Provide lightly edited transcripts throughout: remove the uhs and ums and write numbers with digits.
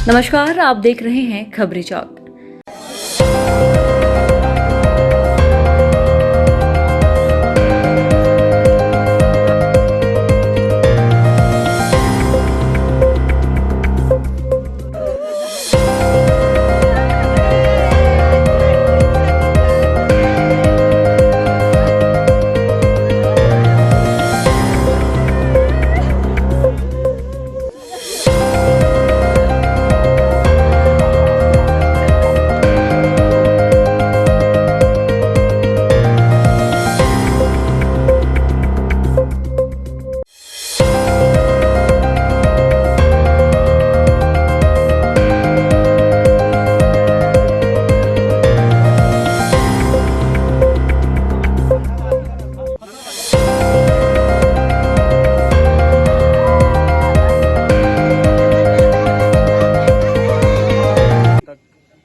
नमस्कार, आप देख रहे हैं खबरी चौक।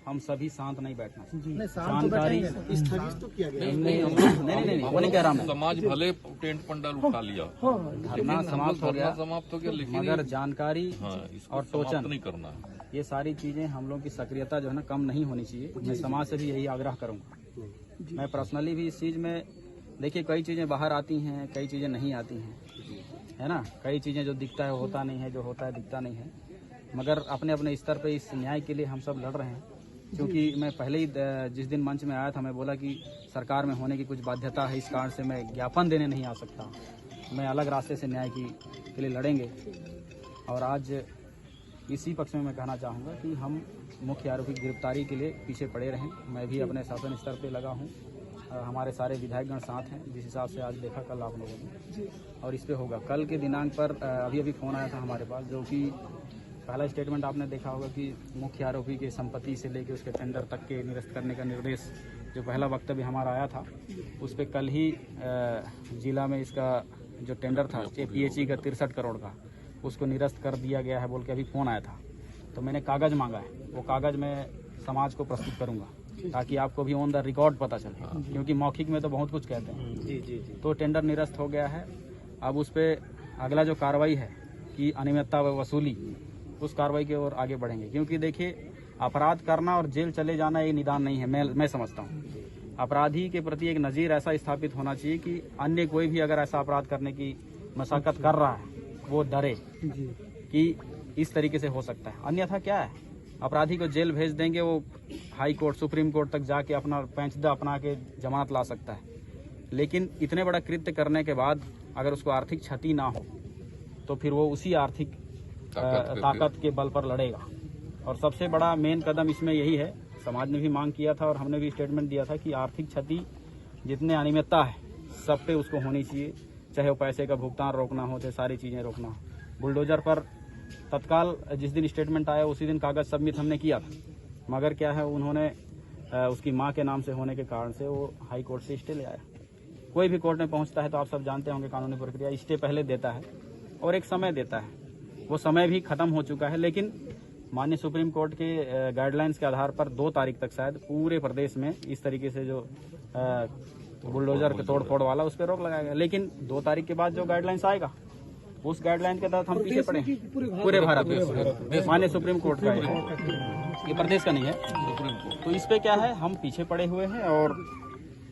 हम सभी शांत नहीं बैठना। नहीं, जानकारी स्थगित तो किया गया। नहीं वो नहीं कह रहा मैं। समाज भले टेंट पंडाल उठा लिया, धरना समाप्त हो गया, समाप्त हो गया, लेकिन मगर जानकारी इसको और समाप्त टोचन नहीं करना है। ये सारी चीजें हम लोग की सक्रियता जो है ना कम नहीं होनी चाहिए। मैं समाज से भी यही आग्रह करूंगा। मैं पर्सनली भी इस चीज में, देखिए कई चीजें बाहर आती हैं, कई चीजें नहीं आती हैं, है ना। कई चीजें जो दिखता है होता नहीं है, जो होता है दिखता नहीं है। मगर अपने अपने स्तर पे इस न्याय के लिए हम सब लड़ रहे हैं। क्योंकि मैं पहले ही जिस दिन मंच में आया था, मैं बोला कि सरकार में होने की कुछ बाध्यता है, इस कारण से मैं ज्ञापन देने नहीं आ सकता। मैं अलग रास्ते से न्याय के लिए लड़ेंगे। और आज इसी पक्ष में मैं कहना चाहूँगा कि हम मुख्य आरोपी की गिरफ्तारी के लिए पीछे पड़े रहें। मैं भी अपने शासन स्तर पे लगा हूँ। हमारे सारे विधायकगण साथ हैं। जिस हिसाब से आज देखा कल आप लोगों ने, और इस पे होगा। कल के दिनांक पर अभी फ़ोन आया था हमारे पास, जो कि पहला स्टेटमेंट आपने देखा होगा कि मुख्य आरोपी के संपत्ति से लेकर उसके टेंडर तक के निरस्त करने का निर्देश, जो पहला वक्तव्य हमारा आया था, उस पर कल ही जिला में इसका जो टेंडर था पीएचई का 63 करोड़ का, उसको निरस्त कर दिया गया है बोल के अभी फ़ोन आया था। तो मैंने कागज़ मांगा है, वो कागज़ मैं समाज को प्रस्तुत करूँगा ताकि आपको भी ऑन द रिकॉर्ड पता चले, क्योंकि मौखिक में तो बहुत कुछ कहते हैं। जी। तो टेंडर निरस्त हो गया है। अब उस पर अगला जो कार्रवाई है कि अनियमितता व वसूली, उस कार्रवाई की ओर आगे बढ़ेंगे। क्योंकि देखिए, अपराध करना और जेल चले जाना ये निदान नहीं है। मैं समझता हूँ अपराधी के प्रति एक नज़ीर ऐसा स्थापित होना चाहिए कि अन्य कोई भी अगर ऐसा अपराध करने की मशक्कत कर रहा है, वो डरे कि इस तरीके से हो सकता है। अन्यथा क्या है, अपराधी को जेल भेज देंगे, वो हाई कोर्ट सुप्रीम कोर्ट तक जाके अपना पेंचदा अपना के जमानत ला सकता है। लेकिन इतने बड़ा कृत्य करने के बाद अगर उसको आर्थिक क्षति ना हो, तो फिर वो उसी आर्थिक ताकत के बल पर लड़ेगा। और सबसे बड़ा मेन कदम इसमें यही है, समाज ने भी मांग किया था और हमने भी स्टेटमेंट दिया था कि आर्थिक क्षति जितने अनियमितता है सब पे उसको होनी चाहिए, चाहे वो पैसे का भुगतान रोकना हो, चाहे सारी चीज़ें रोकना हो। बुलडोजर पर तत्काल जिस दिन स्टेटमेंट आया उसी दिन कागज़ सबमिट हमने किया था, मगर क्या है, उन्होंने उसकी माँ के नाम से होने के कारण से वो हाई कोर्ट से स्टे ले आया। कोई भी कोर्ट में पहुँचता है तो आप सब जानते होंगे कानूनी प्रक्रिया, स्टे पहले देता है और एक समय देता है। वो समय भी खत्म हो चुका है, लेकिन माननीय सुप्रीम कोर्ट के गाइडलाइंस के आधार पर 2 तारीख तक शायद पूरे प्रदेश में इस तरीके से जो बुलडोजर के तोड़ फोड़ वाला, उस पर रोक लगाया गया। लेकिन 2 तारीख के बाद जो गाइडलाइंस आएगा, उस गाइडलाइन के तहत हम पीछे पड़े। पूरे भारत में माननीय सुप्रीम कोर्ट का ये प्रदेश का नहीं है, सुप्रीम कोर्ट। तो इस पे क्या है, हम पीछे पड़े हुए हैं। और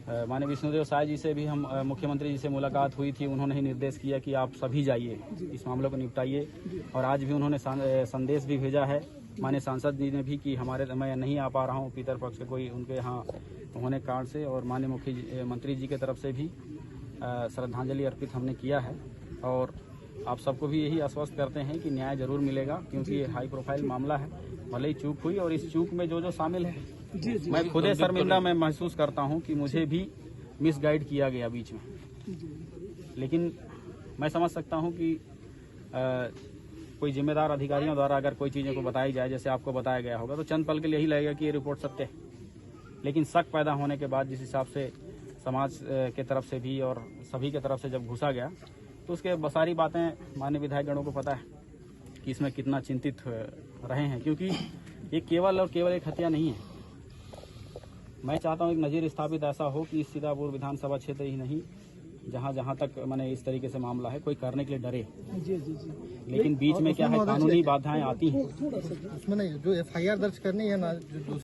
माननीय विष्णुदेव साय जी से भी हम मुख्यमंत्री जी से मुलाकात हुई थी, उन्होंने ही निर्देश किया कि आप सभी जाइए, इस मामले को निपटाइए। और आज भी उन्होंने संदेश भी भेजा है माननीय सांसद जी ने भी कि मैं नहीं आ पा रहा हूँ पितर पक्ष के कोई उनके यहाँ होने के कारण से। और माननीय मुख्यमंत्री जी की तरफ से भी श्रद्धांजलि अर्पित हमने किया है। और आप सबको भी यही आश्वस्त करते हैं कि न्याय जरूर मिलेगा, क्योंकि ये हाई प्रोफाइल मामला है। भले ही चूक हुई, और इस चूक में जो शामिल है, मैं खुदे शर्मिंदा मैं महसूस करता हूं कि मुझे भी मिसगाइड किया गया बीच में। लेकिन मैं समझ सकता हूं कि कोई जिम्मेदार अधिकारियों द्वारा अगर कोई चीज़ों को बताई जाए, जैसे आपको बताया गया होगा, तो चंद पल के लिए यही लगेगा कि ये रिपोर्ट सत्य है। लेकिन शक पैदा होने के बाद जिस हिसाब से समाज के तरफ से भी और सभी के तरफ से जब घुसा गया, तो उसके सारी बातें माननीय विधायकगणों को पता है कि इसमें कितना चिंतित रहे हैं। क्योंकि ये केवल और केवल एक हत्या नहीं है। मैं चाहता हूं एक नज़ीर स्थापित ऐसा हो कि सीतापुर विधानसभा क्षेत्र ही नहीं, जहाँ जहाँ तक मैंने इस तरीके से मामला है, कोई करने के लिए डरे, जी जी जी लेकिन बीच में क्या है, कानूनी बाधाएं आती हैं। उसमें नहीं जो FIR दर्ज करनी है ना, जो